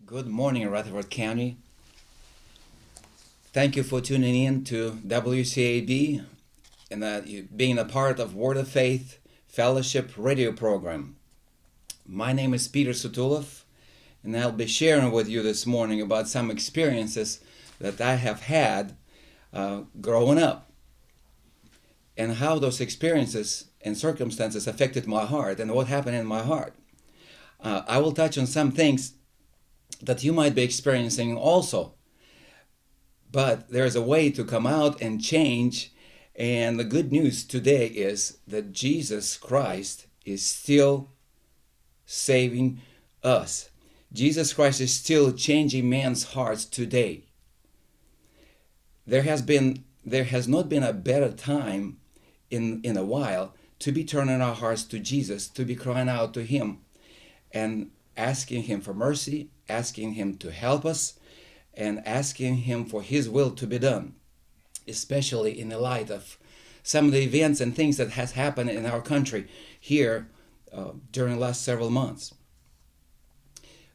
Good morning, Rutherford County. Thank you for tuning in to WCAB and you being a part of Word of Faith Fellowship radio program. My name is Peter Sutulov, and I'll be sharing with you this morning about some experiences that I have had growing up and how those experiences and circumstances affected my heart and what happened in my heart. I will touch on some things that you might be experiencing also. But there's a way to come out and change. And the good news today is that Jesus Christ is still saving us. Jesus Christ is still changing men's hearts today. There has not been a better time in a while to be turning our hearts to Jesus, to be crying out to Him and asking Him for mercy, asking Him to help us, and asking Him for His will to be done, especially in the light of some of the events and things that has happened in our country here during the last several months.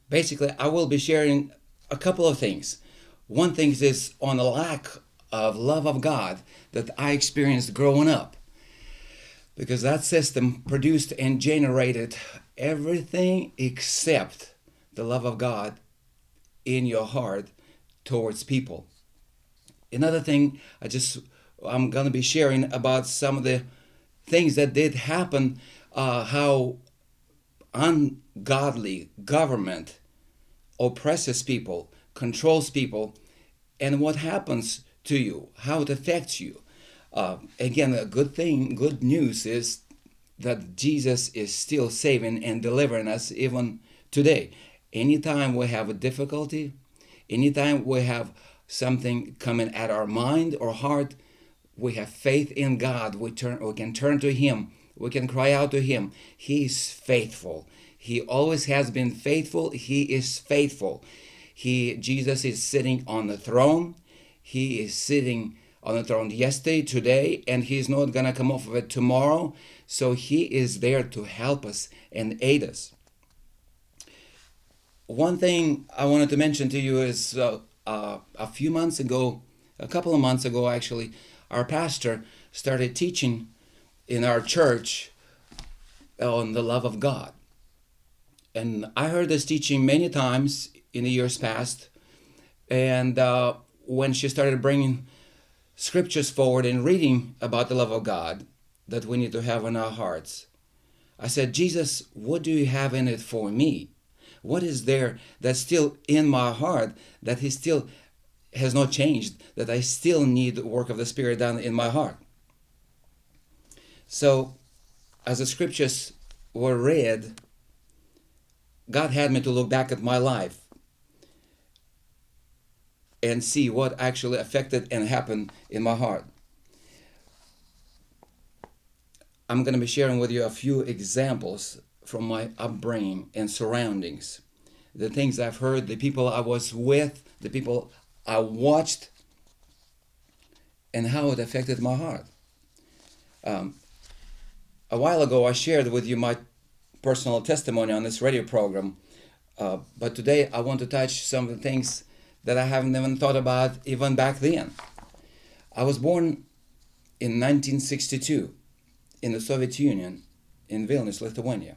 Basically, I will be sharing a couple of things. One thing is on the lack of love of God that I experienced growing up, because that system produced and generated everything except the love of God in your heart towards people. Another thing I'm going to be sharing about some of the things that did happen, how ungodly government oppresses people, controls people, and what happens to you, how it affects you. Again, good news is that Jesus is still saving and delivering us even today. Anytime we have a difficulty, anytime we have something coming at our mind or heart, we have faith in God. We can turn to Him. We can cry out to Him. He is faithful. He always has been faithful. He is faithful. Jesus is sitting on the throne. He is sitting on the throne yesterday, today, and He's not going to come off of it tomorrow. So He is there to help us and aid us. One thing I wanted to mention to you is a couple of months ago actually, our pastor started teaching in our church on the love of God. And I heard this teaching many times in the years past. And when she started bringing scriptures forward and reading about the love of God that we need to have in our hearts, I said, Jesus, what do you have in it for me? What is there that's still in my heart that He still has not changed, that I still need the work of the Spirit done in my heart? So, as the scriptures were read, God had me to look back at my life and see what actually affected and happened in my heart. I'm going to be sharing with you a few examples from my upbringing and surroundings. The things I've heard, the people I was with, the people I watched, and how it affected my heart. A while ago, I shared with you my personal testimony on this radio program, but today I want to touch some of the things that I haven't even thought about even back then. I was born in 1962 in the Soviet Union in Vilnius, Lithuania.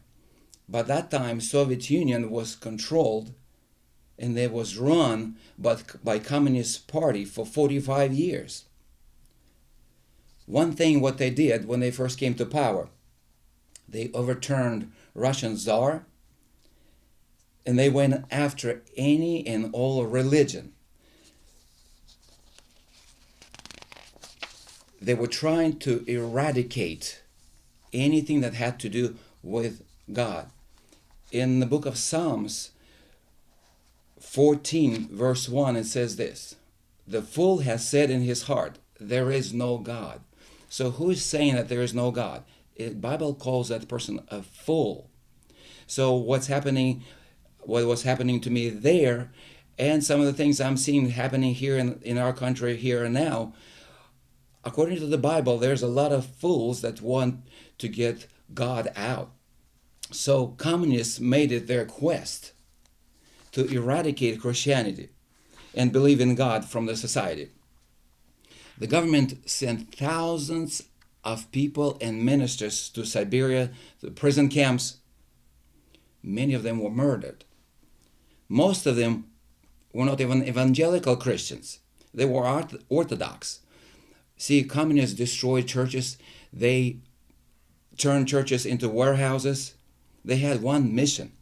By that time, Soviet Union was controlled and it was run by Communist Party for 45 years. One thing what they did when they first came to power, they overturned Russian Tsar and they went after any and all religion. They were trying to eradicate anything that had to do with God. In the book of Psalms 14 verse 1, it says this: the fool has said in his heart, there is no God. So who is saying that there is no God? The Bible calls that person a fool. So what was happening to me there, and some of the things I'm seeing happening here in our country here and now, according to the Bible, there's a lot of fools that want to get God out. So communists made it their quest to eradicate Christianity and believe in God from the society. The government sent thousands of people and ministers to Siberia, to prison camps. Many of them were murdered. Most of them were not even evangelical Christians. They were Orthodox. See, communists destroyed churches. They turned churches into warehouses. They had one mission: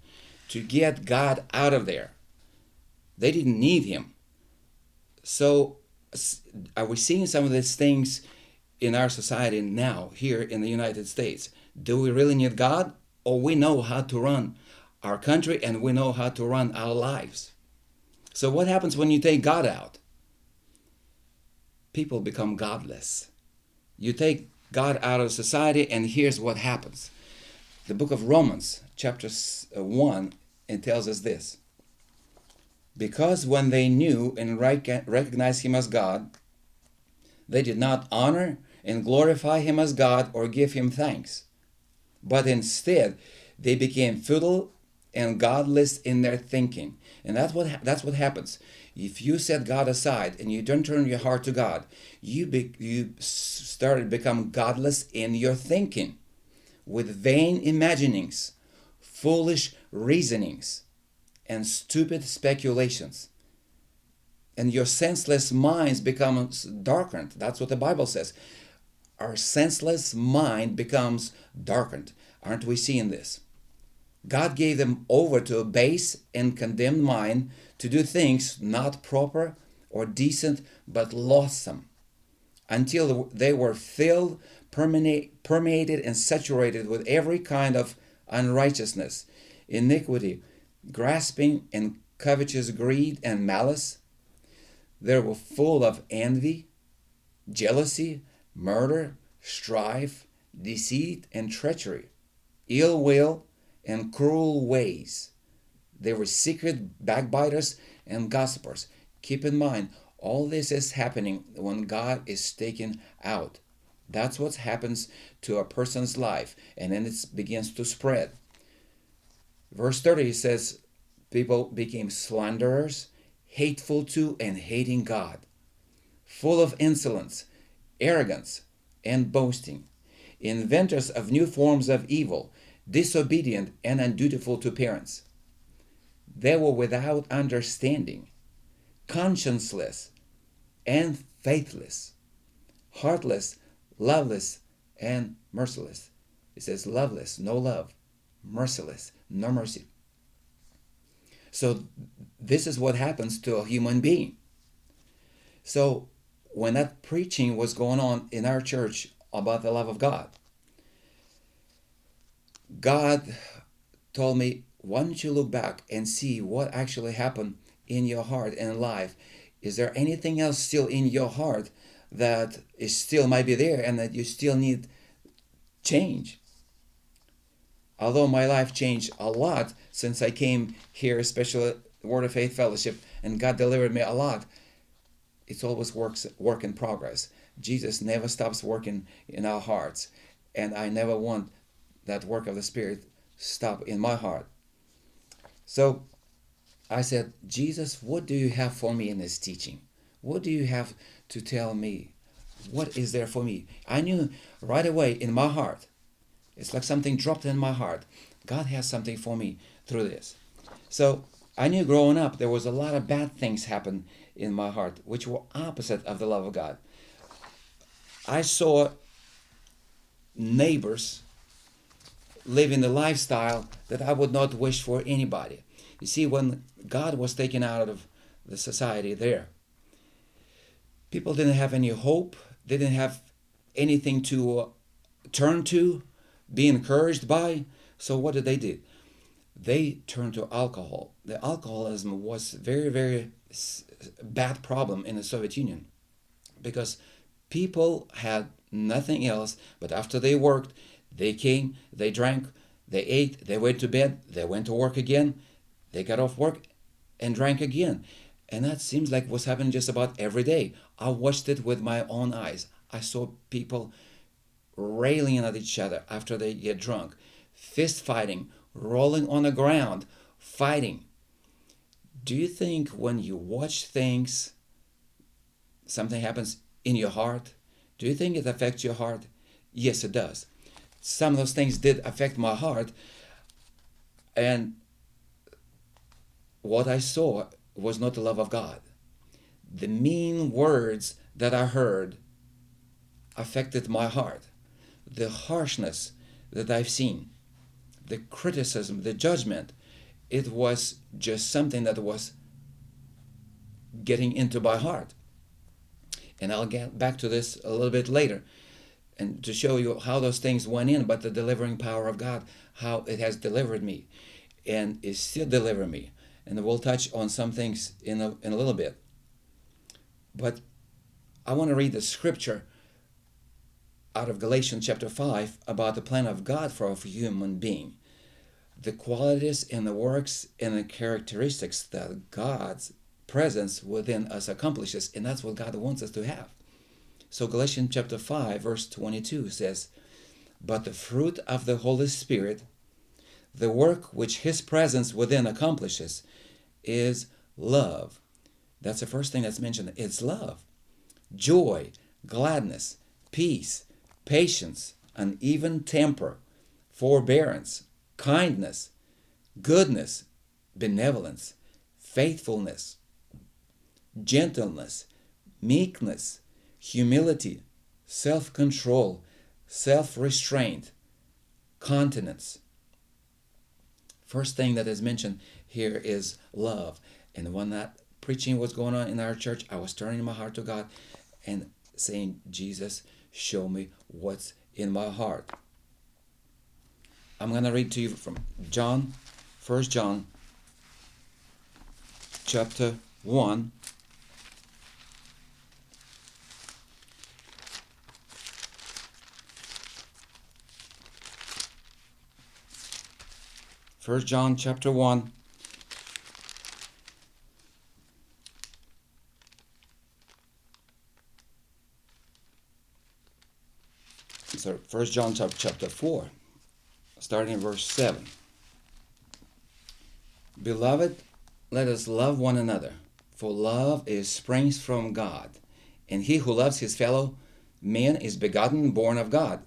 to get God out of there. They didn't need him. So are we seeing some of these things in our society now, here in the United States? Do we really need God? Or we know how to run our country and we know how to run our lives? So what happens when you take God out? People become godless. You take God out of society, and here's what happens. The book of Romans, chapter 1, it tells us this: because when they knew and recognized him as God, they did not honor and glorify him as God or give him thanks, but instead they became futile and godless in their thinking. And that's what happens. If you set God aside and you don't turn your heart to God, you started to become godless in your thinking, with vain imaginings, foolish reasonings, and stupid speculations. And your senseless minds become darkened. That's what the Bible says. Our senseless mind becomes darkened. Aren't we seeing this? God gave them over to a base and condemned mind to do things not proper or decent, but loathsome, until they were filled, permeated, and saturated with every kind of unrighteousness, iniquity, grasping, and covetous greed and malice. They were full of envy, jealousy, murder, strife, deceit, and treachery, ill will, and cruel ways. They were secret backbiters and gossipers. Keep in mind, all this is happening when God is taken out. That's what happens to a person's life, and then it begins to spread. Verse 30 says, people became slanderers, hateful to and hating God, full of insolence, arrogance, and boasting, inventors of new forms of evil, disobedient and undutiful to parents. They were without understanding, conscienceless, and faithless, heartless, loveless, and merciless. It says loveless, no love; merciless, no mercy. So this is what happens to a human being. So when that preaching was going on in our church about the love of God, God told me, why don't you look back and see what actually happened in your heart and life? Is there anything else still in your heart that is still might be there and that you still need change? Although my life changed a lot since I came here, especially Word of Faith Fellowship, and God delivered me a lot, it's always work in progress. Jesus never stops working in our hearts, and I never want that work of the Spirit stop in my heart. So I said, Jesus, what do you have for me in this teaching? What do you have to tell me? What is there for me? I knew right away in my heart. It's like something dropped in my heart. God has something for me through this. So I knew growing up there was a lot of bad things happen in my heart, which were opposite of the love of God. I saw neighbors living the lifestyle that I would not wish for anybody. You see, when God was taken out of the society there, people didn't have any hope. They didn't have anything to turn to, be encouraged by. So what did they do? They turned to alcohol. The alcoholism was very, very bad problem in the Soviet Union, because people had nothing else, but after they worked, they came, they drank, they ate, they went to bed, they went to work again, they got off work and drank again. And that seems like what's happening just about every day. I watched it with my own eyes. I saw people railing at each other after they get drunk, fist fighting, rolling on the ground, fighting. Do you think when you watch things, something happens in your heart? Do you think it affects your heart? Yes, it does. Some of those things did affect my heart, and what I saw was not the love of God. The mean words that I heard affected my heart. The harshness that I've seen, the criticism, the judgment, it was just something that was getting into my heart. And I'll get back to this a little bit later and to show you how those things went in, but the delivering power of God, how it has delivered me and is still delivering me. And we'll touch on some things in a little bit. But I want to read the scripture out of Galatians chapter 5 about the plan of God for a human being. The qualities and the works and the characteristics that God's presence within us accomplishes, and that's what God wants us to have. So Galatians chapter 5 verse 22 says, "But the fruit of the Holy Spirit, the work which His presence within accomplishes, is love." That's the first thing that's mentioned. It's love, joy, gladness, peace, patience, an even temper, forbearance, kindness, goodness, benevolence, faithfulness, gentleness, meekness, humility, self-control, self-restraint, continence. First thing that is mentioned here is love. And when that preaching was going on in our church, I was turning my heart to God and saying, Jesus, show me what's in my heart. I'm going to read to you from John, 1 John chapter 1. First John chapter 1. So 1 John chapter 4, starting in verse 7. Beloved, let us love one another, for love springs from God, and he who loves his fellow man is begotten, born of God,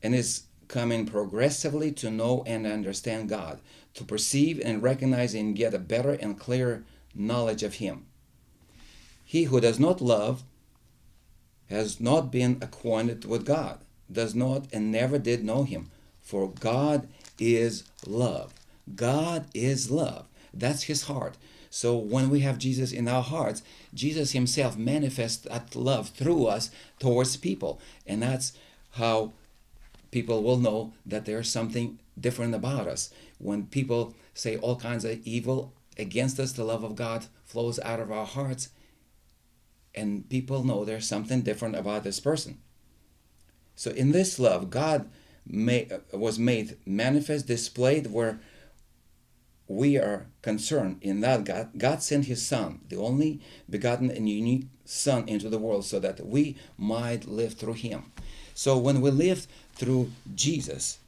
and is coming progressively to know and understand God, to perceive and recognize and get a better and clearer knowledge of Him. He who does not love has not been acquainted with God, does not and never did know Him, for God is love. God is love. That's His heart. So when we have Jesus in our hearts, Jesus Himself manifests that love through us towards people. And that's how people will know that there's something different about us. When people say all kinds of evil against us, the love of God flows out of our hearts, and people know there's something different about this person. So in this love, God was made manifest, displayed, where we are concerned in that God sent His Son, the only begotten and unique Son, into the world so that we might live through Him. So when we live through Jesus,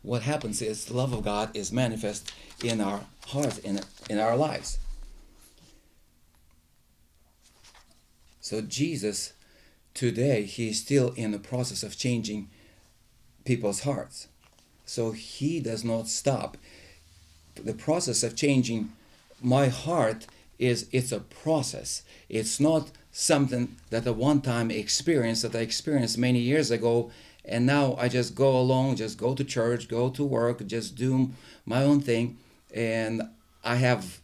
what happens is the love of God is manifest in our hearts, in our lives. So Jesus, today, He is still in the process of changing people's hearts. So He does not stop. The process of changing my heart it's a process. It's not something that at one time experience that I experienced many years ago, and now I just go along, just go to church, go to work, just do my own thing, and I have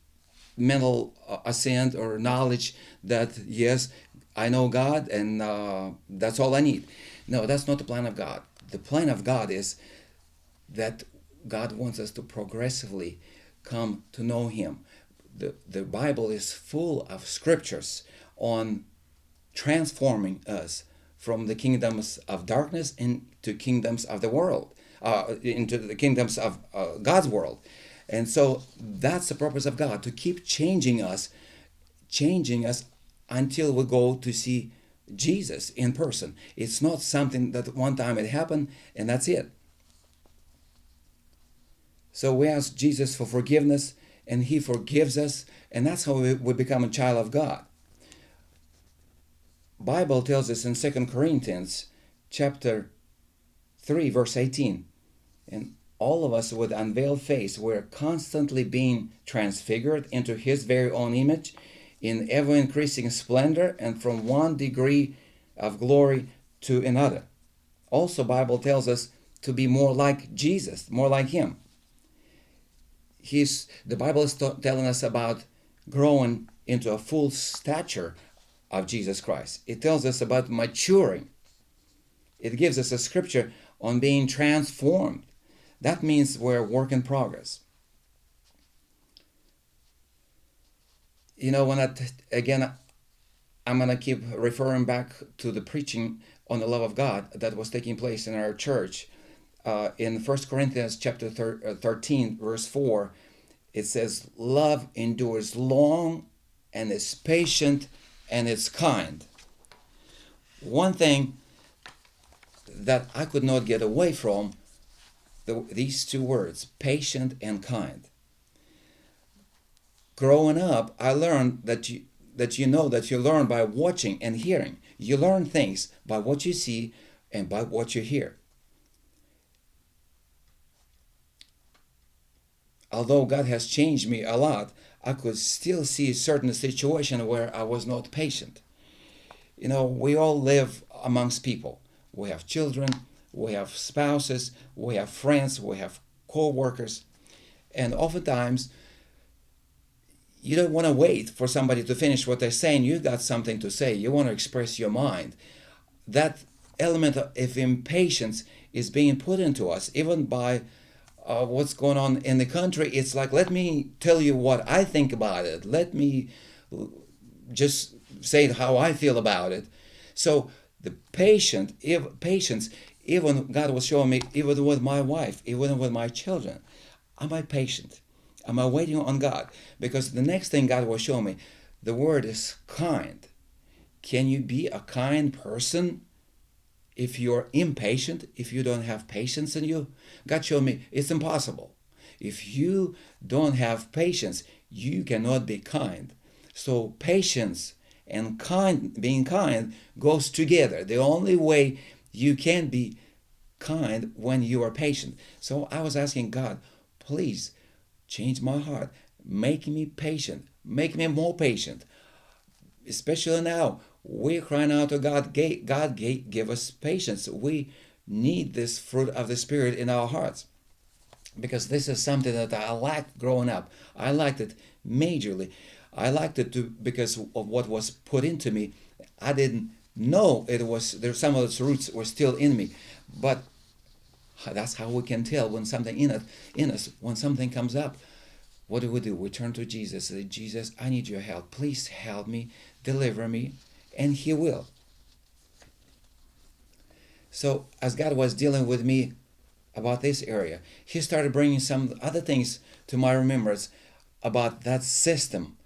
mental assent or knowledge that yes, I know God, and that's all I need. No, that's not the plan of God. The plan of God is that God wants us to progressively come to know Him. The Bible is full of scriptures on transforming us from the kingdoms of darkness into kingdoms of the world, into the kingdoms of God's world. And so that's the purpose of God, to keep changing us until we go to see Jesus in person. It's not something that one time it happened and that's it. So we ask Jesus for forgiveness and He forgives us, and that's how we become a child of God. Bible tells us in 2 Corinthians chapter 3 verse 18, and all of us with unveiled face, we're constantly being transfigured into His very own image in ever increasing splendor and from one degree of glory to another. Also, Bible tells us to be more like Jesus, more like Him. The Bible is telling us about growing into a full stature of Jesus Christ. It tells us about maturing. It gives us a scripture on being transformed. That means we're a work in progress. Again, I'm going to keep referring back to the preaching on the love of God that was taking place in our church. In 1 Corinthians chapter 13, verse 4, it says, love endures long and is patient and it's kind. One thing that I could not get away from, these two words, patient and kind. Growing up, I learned that you learn by watching and hearing. You learn things by what you see and by what you hear. Although God has changed me a lot, I could still see certain situations where I was not patient. We all live amongst people. We have children, we have spouses, we have friends, we have co-workers, and oftentimes you don't want to wait for somebody to finish what they're saying. You got something to say. You want to express your mind. That element of impatience is being put into us, even by what's going on in the country. It's like, let me tell you what I think about it. Let me just say how I feel about it. So the patience, even God was showing me, even with my wife, even with my children, am I patient? Am I waiting on God? Because the next thing God was showing me, the word is kind. Can you be a kind person if you're impatient, if you don't have patience in you? God showed me it's impossible. If you don't have patience, you cannot be kind. So patience and being kind goes together. The only way you can be kind when you are patient. So I was asking God, please change my heart, make me patient, make me more patient. Especially now, we're crying out to God. God give us patience. We need this fruit of the Spirit in our hearts, because this is something that I liked growing up. I liked it majorly. I liked it because of what was put into me. I didn't know it was there. Some of those roots were still in me, but that's how we can tell when something in us, when something comes up. What do? We turn to Jesus. Say, Jesus, I need your help. Please help me, deliver me, and He will. So as God was dealing with me about this area, He started bringing some other things to my remembrance about that system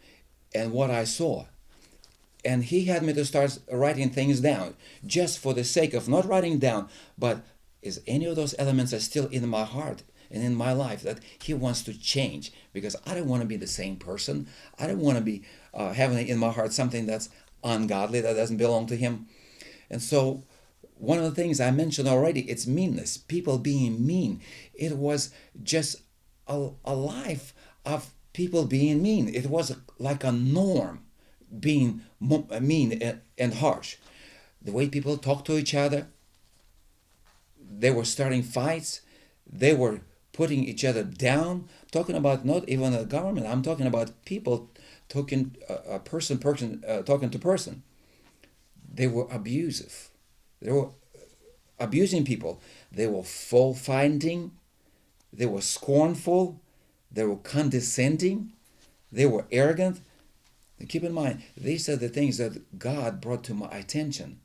and what I saw. And He had me to start writing things down, just for the sake of not writing down, but is any of those elements are still in my heart and in my life that He wants to change, because I don't want to be the same person. I don't want to be having in my heart something that's ungodly, that doesn't belong to Him. And so one of the things I mentioned already, it's meanness, people being mean. It was just a life of people being mean. It was like a norm, being mean and harsh. The way people talk to each other, they were starting fights, they were putting each other down. I'm talking about not even the government, I'm talking about people talking, person talking to person. They were abusive. They were abusing people. They were fault-finding. They were scornful. They were condescending. They were arrogant. And keep in mind, these are the things that God brought to my attention.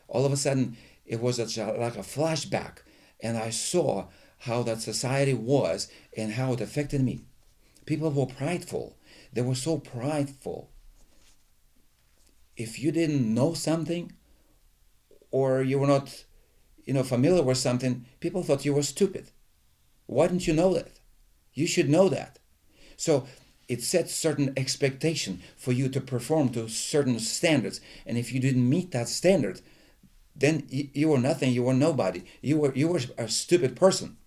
All of a sudden, it was like a flashback, and I saw how that society was and how it affected me. People were prideful. They were so prideful. If you didn't know something, or you were not, familiar with something, people thought you were stupid. Why didn't you know that? You should know that. So it sets certain expectation for you to perform to certain standards. And if you didn't meet that standard, then you were nothing, you were nobody. You were a stupid person.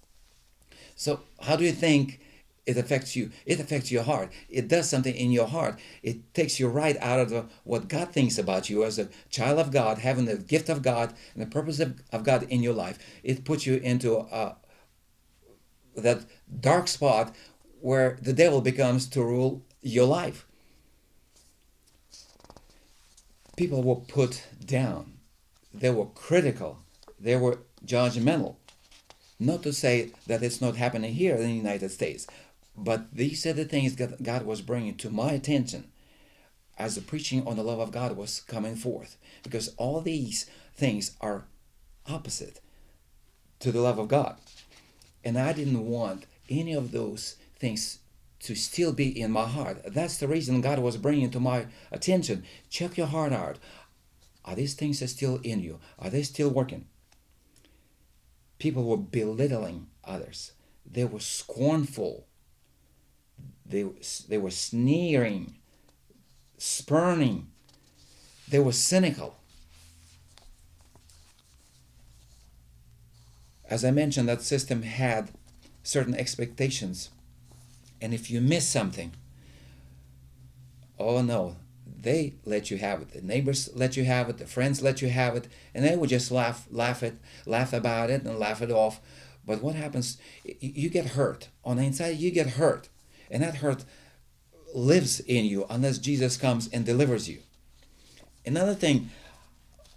So how do you think it affects you? It affects your heart. It does something in your heart. It takes you right out of what God thinks about you as a child of God, having the gift of God and the purpose of God in your life. It puts you into that dark spot where the devil becomes to rule your life. People were put down. They were critical. They were judgmental. Not to say that it's not happening here in the United States, but these are the things that God was bringing to my attention as the preaching on the love of God was coming forth. Because all these things are opposite to the love of God. And I didn't want any of those things to still be in my heart. That's the reason God was bringing to my attention. Check your heart out. Are these things still in you? Are they still working? People were belittling others. They were scornful. They were sneering, spurning. They were cynical. As I mentioned, that system had certain expectations. And if you miss something, oh no, they let you have it. The neighbors let you have it. The friends let you have it. And they would just laugh about it and laugh it off. But what happens? You get hurt. On the inside, you get hurt. And that hurt lives in you unless Jesus comes and delivers you. Another thing,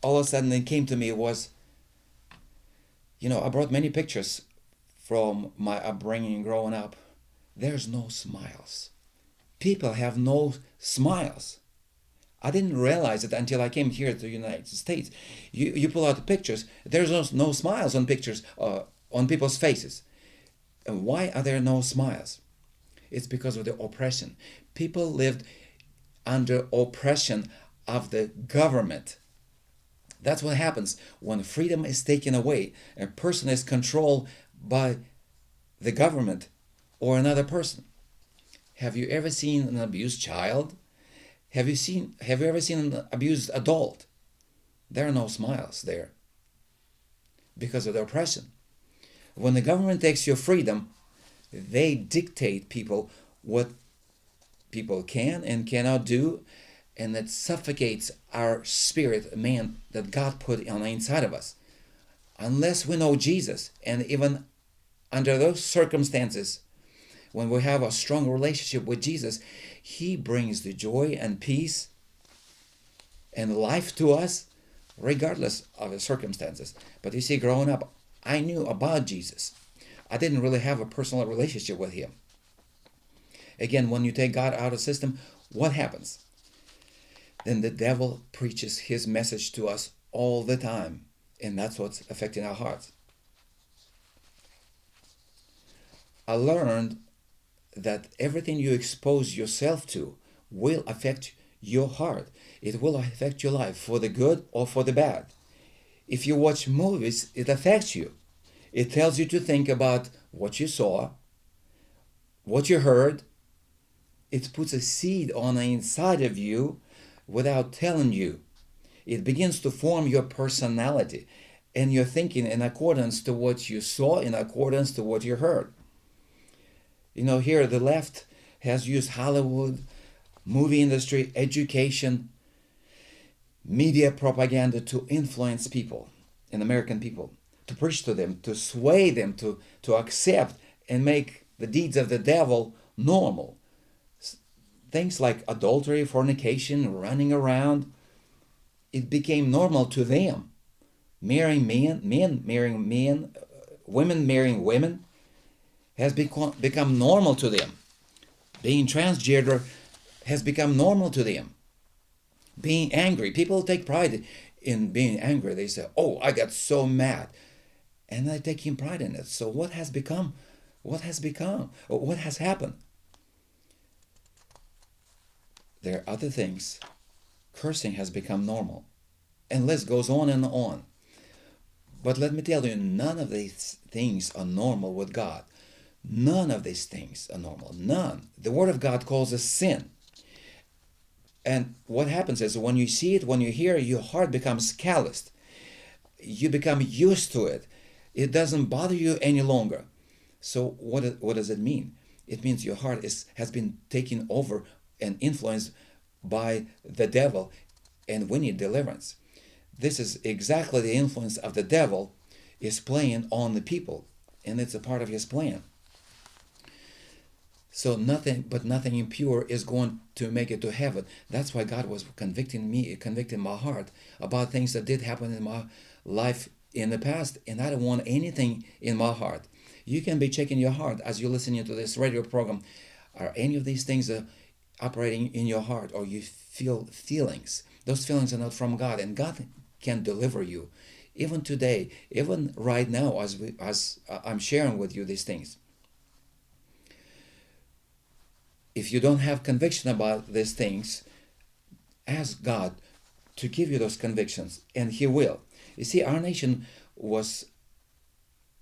all of a sudden, it came to me was, I brought many pictures from my upbringing growing up. There's no smiles. People have no smiles. I didn't realize it until I came here to the United States. You pull out the pictures, there's no smiles on pictures, on people's faces. And why are there no smiles? It's because of the oppression. People lived under oppression of the government. That's what happens when freedom is taken away. A person is controlled by the government or another person. Have you ever seen an abused child? Have you ever seen an abused adult? There are no smiles there because of the oppression. When the government takes your freedom, they dictate people what people can and cannot do, and it suffocates our spirit, man, that God put on the inside of us. Unless we know Jesus, and even under those circumstances, when we have a strong relationship with Jesus, He brings the joy and peace and life to us, regardless of the circumstances. But you see, growing up, I knew about Jesus. I didn't really have a personal relationship with Him. Again, when you take God out of the system, what happens? Then the devil preaches his message to us all the time. And that's what's affecting our hearts. I learned that everything you expose yourself to will affect your heart. It will affect your life for the good or for the bad. If you watch movies, it affects you. It tells you to think about what you saw, what you heard. It puts a seed on the inside of you without telling you. It begins to form your personality and your thinking in accordance to what you saw, in accordance to what you heard. Here the left has used Hollywood, movie industry, education, media propaganda to influence people, and American people, to preach to them, to sway them, to accept and make the deeds of the devil normal. Things like adultery, fornication, running around, it became normal to them. Marrying men marrying men, women marrying women, has become normal to them. Being transgender has become normal to them. Being angry, people take pride in being angry. They say, "Oh, I got so mad," and they're taking pride in it. So what has become? What has happened? There are other things. Cursing has become normal, and list goes on and on. But let me tell you, none of these things are normal with God. None of these things are normal. None. The Word of God calls us sin. And what happens is when you see it, when you hear it, your heart becomes calloused. You become used to it. It doesn't bother you any longer. So what does it mean? It means your heart has been taken over and influenced by the devil, and we need deliverance. This is exactly the influence of the devil is playing on the people, and it's a part of his plan. So nothing impure is going to make it to heaven. That's why God was convicting my heart about things that did happen in my life in the past, and I don't want anything in my heart. You can be checking your heart as you're listening to this radio program. Are any of these things operating in your heart, or you feel feelings? Those feelings are not from God, and God can deliver you. Even today, even right now, as I'm sharing with you these things. If you don't have conviction about these things, ask God to give you those convictions, and He will. You see, our nation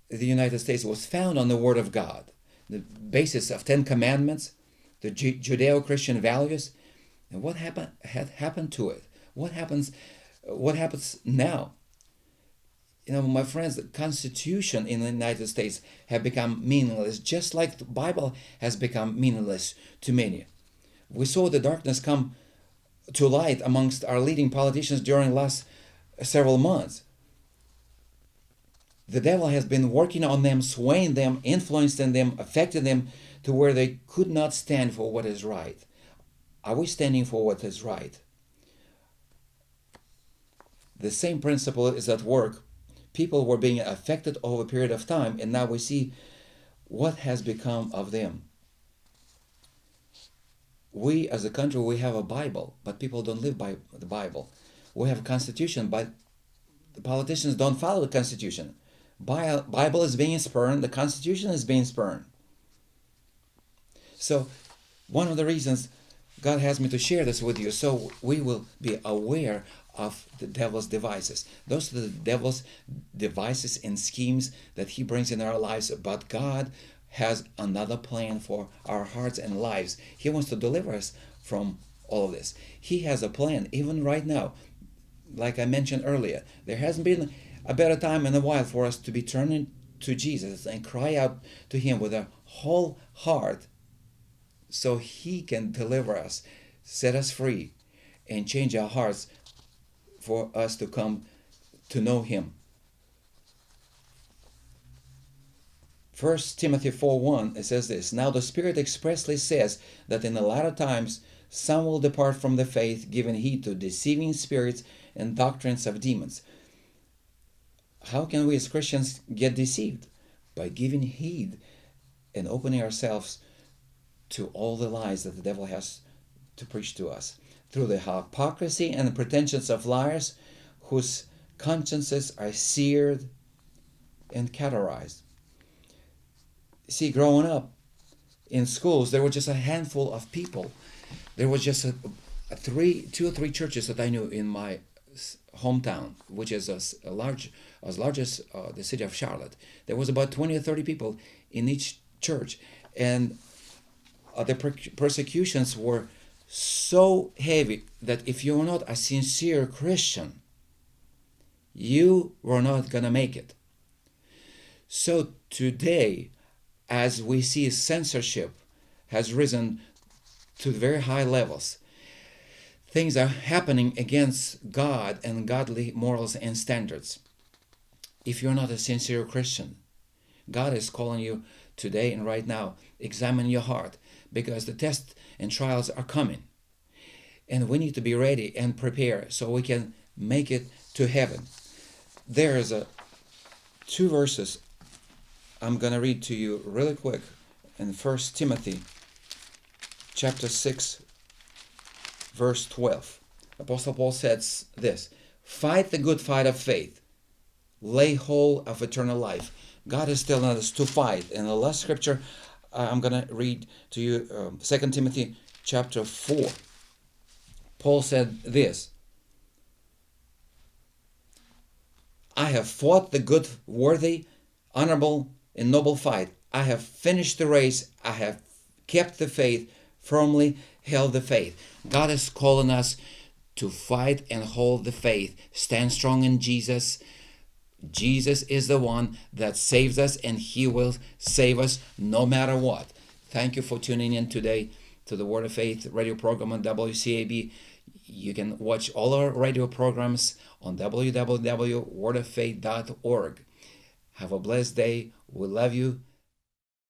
the United States was found on the Word of God, the basis of 10 Commandments, the Judeo-Christian values. And what had happened to it? What happens now? My friends, the Constitution in the United States have become meaningless, just like the Bible has become meaningless to many. We saw the darkness come to light amongst our leading politicians during the last several months. The devil has been working on them, swaying them, influencing them, affecting them to where they could not stand for what is right. Are we standing for what is right? The same principle is at work. People were being affected over a period of time, and now we see what has become of them. We as a country, we have a Bible, but people don't live by the Bible. We have a Constitution, but the politicians don't follow the Constitution. Bible is being spurned, the Constitution is being spurned. So one of the reasons God has me to share this with you, so we will be aware of the devil's devices. Those are the devil's devices and schemes that he brings in our lives, but God has another plan for our hearts and lives. He wants to deliver us from all of this. He has a plan, even right now. Like I mentioned earlier, there hasn't been a better time in a while for us to be turning to Jesus and cry out to Him with our whole heart so He can deliver us, set us free, and change our hearts for us to come to know Him. 1 Timothy 4:1, it says this, "Now the Spirit expressly says that in the latter times some will depart from the faith, giving heed to deceiving spirits and doctrines of demons." How can we as Christians get deceived? By giving heed and opening ourselves to all the lies that the devil has to preach to us. Through the hypocrisy and the pretensions of liars whose consciences are seared and cauterized. See, growing up in schools, there were just a handful of people. There was just two or three churches that I knew in my hometown, which is as large as the city of Charlotte. There was about 20 or 30 people in each church, and the persecutions were so heavy that if you were not a sincere Christian, you were not going to make it. So today, as we see censorship has risen to very high levels, things are happening against God and godly morals and standards. If you're not a sincere Christian, God is calling you today and right now, examine your heart, because the tests and trials are coming. And we need to be ready and prepare so we can make it to heaven. There is two verses I'm going to read to you really quick in 1 Timothy chapter 6, verse 12. Apostle Paul says this, "Fight the good fight of faith. Lay hold of eternal life." God is telling us to fight. And the last scripture I'm going to read to you, 2 Timothy chapter 4. Paul said this, "I have fought the good, worthy, honorable, and noble fight. I have finished the race. I have kept the faith, firmly held the faith. God is calling us to fight and hold the faith. Stand strong in Jesus. Jesus is the one that saves us, and He will save us no matter what. Thank you for tuning in today to the Word of Faith radio program on WCAB. You can watch all our radio programs on www.wordoffaith.org. Have a blessed day. We love you.